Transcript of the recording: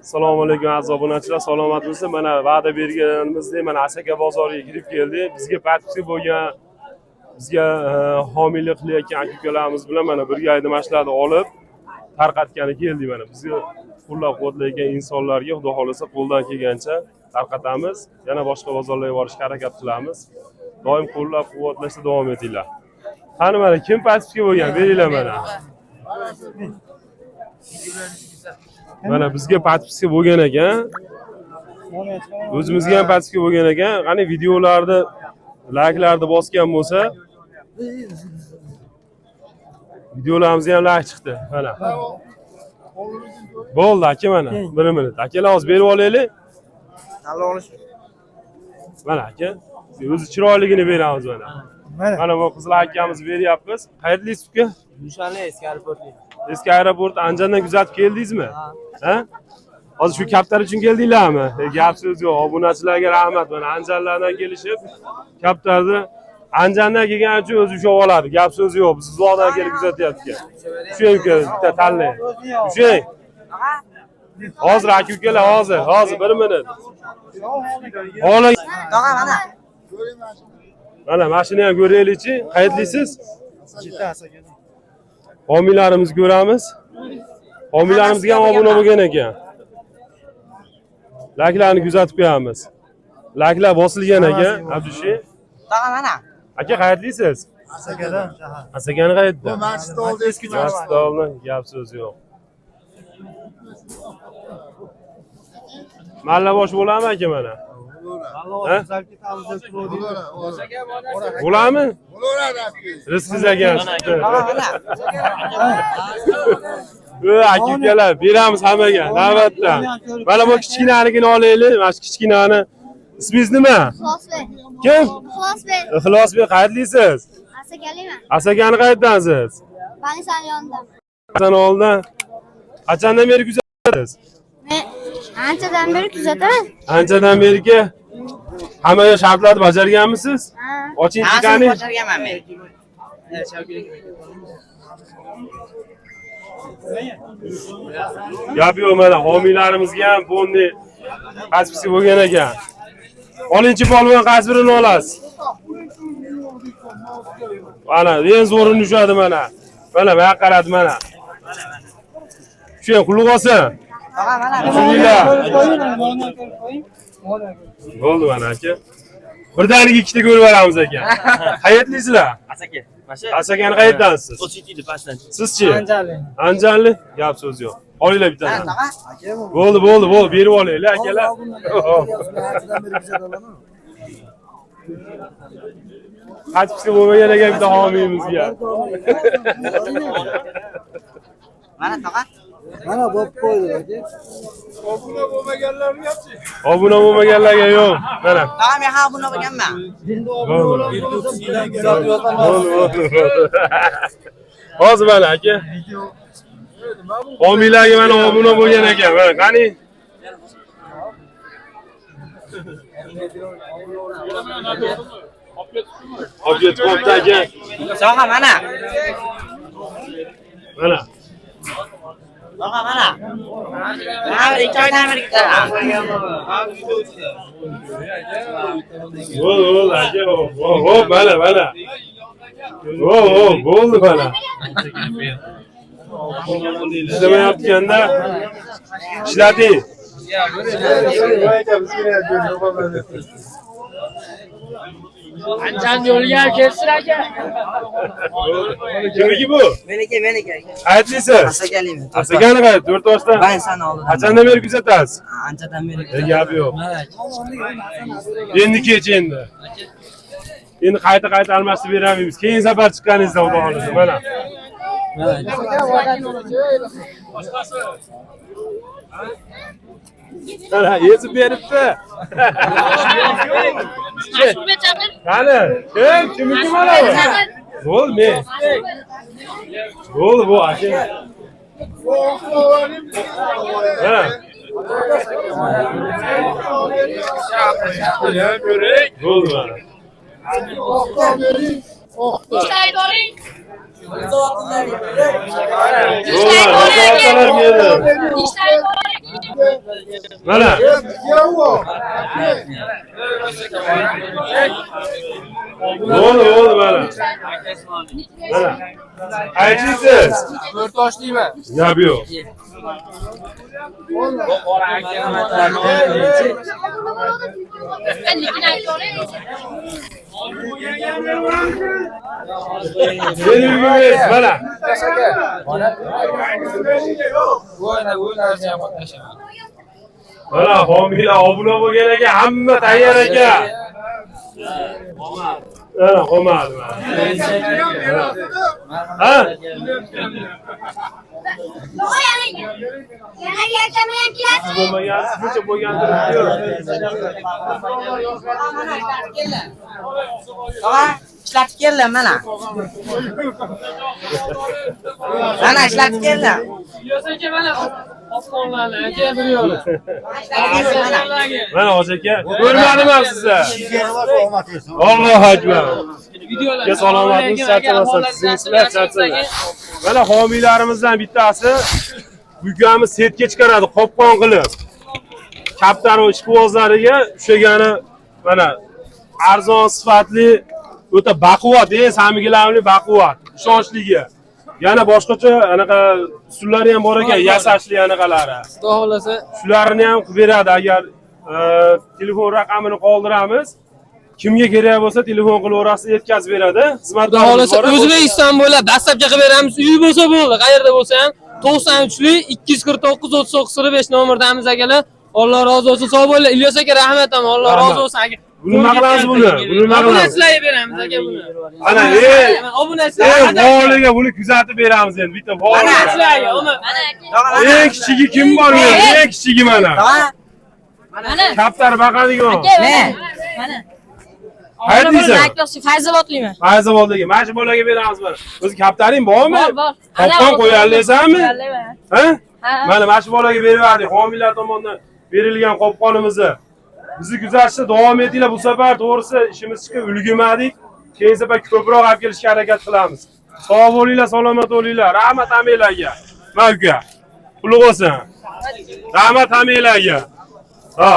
Assalomu alaykum aziz obunachilar, salomatmisiz? Mana va'da berganimizdek mana Asaka bozoriga kirib keldik. Bizga patisi bo'lgan, bizga homiylik qilayotgan aka-ukalarimiz bilan mana birga mana shularni olib tarqatgani keldik mana. Bizga qo'llab-quvvatlayotgan insonlarga Xudo xolasa qo'ldan kelgancha tarqatamiz. Yana boshqa bozorlarga borishga harakat qilamiz. Doim qo'llab-quvvatlashda davom etinglar. Qani mana kim patisiga bo'lgan? Beringlar mana. Mana bizga patisiga bo'lgan ekan. O'zimizga ham patisiga bo'lgan ekan. Qani videolarni, layklarni bosgan bo'lsa, videolarimizga ham layk chiqdi. Mana. Bo'ldi aka mana. Bir minut. Akalar hozir berib olaylik. Mana aka. O'zi chiroyligini beramiz mana. Mana bu qizil akamiz beryapmiz. Qayerlisiz uka? Nishonli eski aeroport. Eski aeroport Andijondan kuzatib keldingizmi? Ha? Hozir shu kaptar uchun keldinglarmi? Gap so'z yo'q. Obunachilarga rahmat. Mana Andijonlardan kelishib, kaptarni Andijondan kelgan uchun o'zi ushlab oladi. Gap so'z yo'q. Biz uzoqdan kelib kuzatyapti. Shu uka, bitta tanlang. Shu. Hozir aka-ukalar, hozir 1 minut. Hola. Tog'a mana. Mana mashina ham ko'raylikchi. Qayerlisiz? Homiylarimizni ko'ramiz. Homiylarimizga ham obuna bo'lgan ekan. Layklarni kuzatib qo'yamiz. Layklar bosilgan ekan, Abdushi. Tog'a mana. Aka qayerlisiz? Asakadan. Asakani qayerda? Bu masjid oldi eski Masjid oldi, gap so'z yo'q. Malla bosh bo'ladimi aka mana? Bo'ladimi? Rizqingiz ekan. Aka-ukalar, beramiz hammaga navbatdan. Mana bu kichkinaligini olaylik, mana shu kichkinani. Ismingiz nima? Ixlosbek. Kim? Ixlosbek. Ixlosbek, qayerlisiz? Asakaliman. Asakani qayerdansiz? Banisan yonidan. Sana oldan. Qachondan beri kuzatasiz? Men anchadan beri kuzataman. Anchadan beri hamma shartlarni bajarganmisiz? Oching chekani. Bajarganman men. Gap yo'q mana homiylarimizga ham fondi qasbisi bo'lgan ekan. Olinchi polvon qaysi birini olasiz? Mana eng zo'rini ushadi mana. Mana bu yoqqa qaradi mana. Shu ham qulluq olsin. Tog'a mana. Shuninglar. Bo'ldi mana aka. Birdaniga ikkita ko'rib beramiz ekan. Qayerlisizlar? Asaka. Asakani qayerdansiz? O'chitdi pastdan. Sizchi? Anjanli. Gap so'z yo'q. Olinglar bittadan. Tog'a. Bo'ldi, berib olaylik akalar. Qachqisi bo'lmagan ekan bitta homiyimizga. Mana tog'a. Mana bo'p qo'ydi aka. Obuna bo'lmaganlarga yo'q. Mana. Tog'a men ha buni bo'lganman. Bo'ldi. Hozir mana aka. Homiylarga mana obuna bo'lgan ekan. Mana qani? Objet bo'pti aka. Tog'a mana. Mana. Tog'a mana. Mana ikki oydan beri ketaman. Bo'ldi aka. Hop, mana. Bo'ldi mana. İşlemayotganda ishlating. Anjan yo'liga kelsin aka. Kimniki bu? Meniki. Qayerlisiz? Asakaliman. Asakani qayerda? 4 yoshdan. Ben sana oldim. Qachondan beri kuzatasiz? Anchadan beri. Gap yo'q. Endi kech endi. Endi qayta almashtirib beramiz. Keyin safar chiqqaningizda xudo xolasa mana. Mana yezib beribdi. Qani? Kimniki mana bu? Bo'ldi. Bo'ldi bu aka. Ha. Bo'ldi mana. Mana. Bo'ldi, mana. Mana. Aytasiz. 4 toshliyman. Gap yo'q. Yurgingiz, mana. Mana homiylar obuna bo'lgan ekan, hamma tayyor ekan. Ana, qolmadi. Ha? Yana kelchamayam kelasiz. Bo'lmagan, shuncha bo'lgandir. Tog'a, ishlatib keldim mana. Mana ishlatib keldim. Yo'q mana osmonlarni aka bir yo'li. Mana hoji aka, ko'rmadim ham sizni. Allohu akbar. Sizga salomatlik charchamasdan, sizlar charchamaysiz. Mana homiylarimizdan bittasi bugunamiz setga chiqaradi, qopqon qilib. Kaptar va ishqibozlariga ushagani mana arzon sifatli, o'ta baquvvat, samigilamli baquvvat, ishonchligi. Yana boshqacha anaqa usullari ham bor ekan, yasashli anaqalari. Xudo xolasa Shularni ham qilib beradi. Agar telefon raqamini qoldiramiz, kimga kerak bo'lsa telefon qilaverasiz, yetkazib beradi. Xudo xolasa O'zbekiston bo'ylab dastlabki qilib beramiz. Uy bo'lsa bo'ldi, qayerda bo'lsa ham 93li 249 3905 nomerdamiz akalar. Alloh rozi bo'lsin. Sog' bo'linglar. Ilyos aka rahmat ham. Alloh rozi bo'lsin aka. Buni nima qilamiz buni? Buni nima qilamiz? Obunachilarga beramiz aka buni. Ana, obunachilarga voliga buni kuzatib beramiz endi. Bitta voliga. obunachilarga. Eng kichigi kim bor bu? Eng kichigi mana. Tog'a, Kaptar baqadigan. men Haydaysan. Fayzobodliman. Fayzoboddagi mana shu bolaga beramiz mana. O'zi kaptaring bormi? Bor. Qopqon qo'yalaysanmi? Ha? Ha. Mana shu bolaga berardik. Homiylar tomonidan berilgan qopqonimizni. Bizni kuzatishda davom etinglar. Bu safar to'g'risi ishimiz chiqib ulgurmadik. Keyin safar ko'proq olib kelishga harakat qilamiz. Sog' bo'linglar, salomat bo'linglar. Rahmat hammalarga. Mavka. Qutlug' bo'lsin. Rahmat hammalarga. Ha.